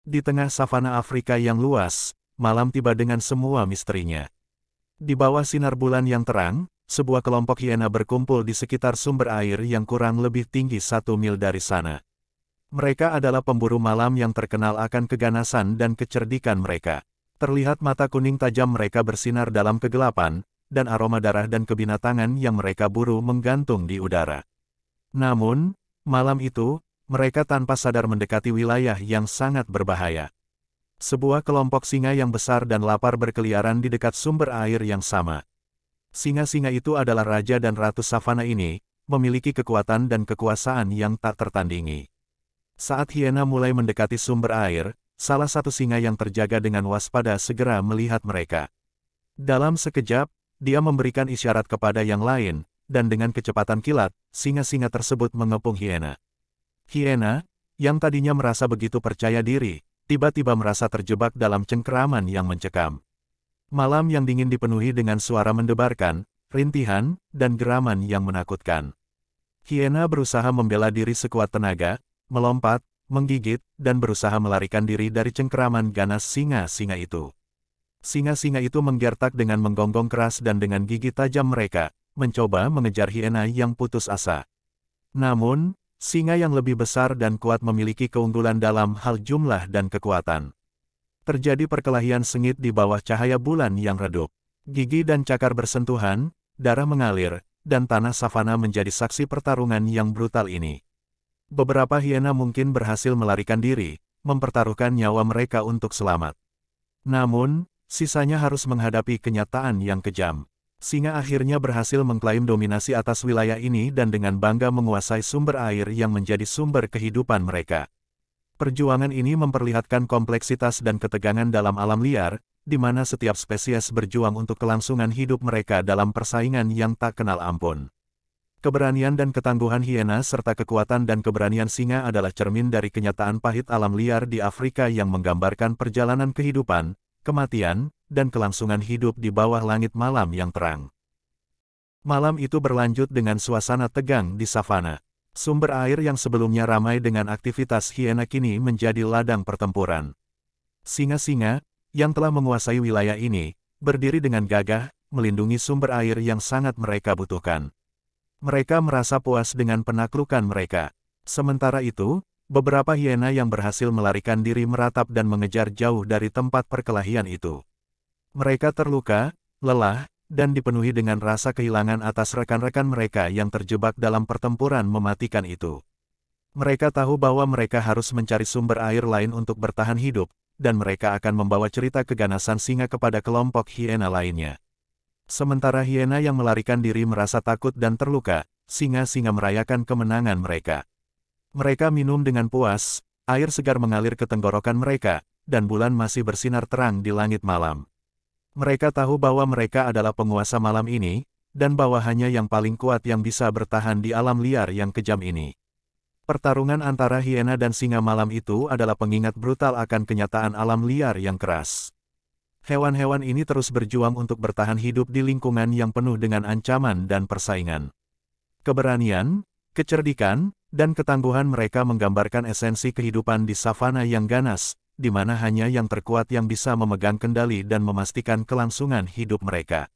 Di tengah savana Afrika yang luas, malam tiba dengan semua misterinya. Di bawah sinar bulan yang terang, sebuah kelompok hiena berkumpul di sekitar sumber air yang kurang lebih tinggi 1 mil dari sana. Mereka adalah pemburu malam yang terkenal akan keganasan dan kecerdikan mereka. Terlihat mata kuning tajam mereka bersinar dalam kegelapan, dan aroma darah dan kebinatangan yang mereka buru menggantung di udara. Namun, malam itu, mereka tanpa sadar mendekati wilayah yang sangat berbahaya. Sebuah kelompok singa yang besar dan lapar berkeliaran di dekat sumber air yang sama. Singa-singa itu adalah raja dan ratu savana ini, memiliki kekuatan dan kekuasaan yang tak tertandingi. Saat hiena mulai mendekati sumber air, salah satu singa yang terjaga dengan waspada segera melihat mereka. Dalam sekejap, dia memberikan isyarat kepada yang lain, dan dengan kecepatan kilat, singa-singa tersebut mengepung hiena. Hiena, yang tadinya merasa begitu percaya diri, tiba-tiba merasa terjebak dalam cengkeraman yang mencekam. Malam yang dingin dipenuhi dengan suara mendebarkan, rintihan, dan geraman yang menakutkan. Hiena berusaha membela diri sekuat tenaga, melompat, menggigit, dan berusaha melarikan diri dari cengkeraman ganas singa-singa itu. Singa-singa itu menggertak dengan menggonggong keras dan dengan gigi tajam mereka, mencoba mengejar hiena yang putus asa. Namun, singa yang lebih besar dan kuat memiliki keunggulan dalam hal jumlah dan kekuatan. Terjadi perkelahian sengit di bawah cahaya bulan yang redup. Gigi dan cakar bersentuhan, darah mengalir, dan tanah savana menjadi saksi pertarungan yang brutal ini. Beberapa hiena mungkin berhasil melarikan diri, mempertaruhkan nyawa mereka untuk selamat. Namun, sisanya harus menghadapi kenyataan yang kejam. Singa akhirnya berhasil mengklaim dominasi atas wilayah ini dan dengan bangga menguasai sumber air yang menjadi sumber kehidupan mereka. Perjuangan ini memperlihatkan kompleksitas dan ketegangan dalam alam liar, di mana setiap spesies berjuang untuk kelangsungan hidup mereka dalam persaingan yang tak kenal ampun. Keberanian dan ketangguhan hiena serta kekuatan dan keberanian singa adalah cermin dari kenyataan pahit alam liar di Afrika yang menggambarkan perjalanan kehidupan, kematian, dan kelangsungan hidup di bawah langit malam yang terang. Malam itu berlanjut dengan suasana tegang di savana. Sumber air yang sebelumnya ramai dengan aktivitas hiena kini menjadi ladang pertempuran. Singa-singa, yang telah menguasai wilayah ini, berdiri dengan gagah, melindungi sumber air yang sangat mereka butuhkan. Mereka merasa puas dengan penaklukan mereka. Sementara itu, beberapa hiena yang berhasil melarikan diri meratap dan mengejar jauh dari tempat perkelahian itu. Mereka terluka, lelah, dan dipenuhi dengan rasa kehilangan atas rekan-rekan mereka yang terjebak dalam pertempuran mematikan itu. Mereka tahu bahwa mereka harus mencari sumber air lain untuk bertahan hidup, dan mereka akan membawa cerita keganasan singa kepada kelompok hiena lainnya. Sementara hiena yang melarikan diri merasa takut dan terluka, singa-singa merayakan kemenangan mereka. Mereka minum dengan puas, air segar mengalir ke tenggorokan mereka, dan bulan masih bersinar terang di langit malam. Mereka tahu bahwa mereka adalah penguasa malam ini, dan bahwa hanya yang paling kuat yang bisa bertahan di alam liar yang kejam ini. Pertarungan antara hiena dan singa malam itu adalah pengingat brutal akan kenyataan alam liar yang keras. Hewan-hewan ini terus berjuang untuk bertahan hidup di lingkungan yang penuh dengan ancaman dan persaingan. Keberanian, kecerdikan, dan ketangguhan mereka menggambarkan esensi kehidupan di savana yang ganas, di mana hanya yang terkuat yang bisa memegang kendali dan memastikan kelangsungan hidup mereka.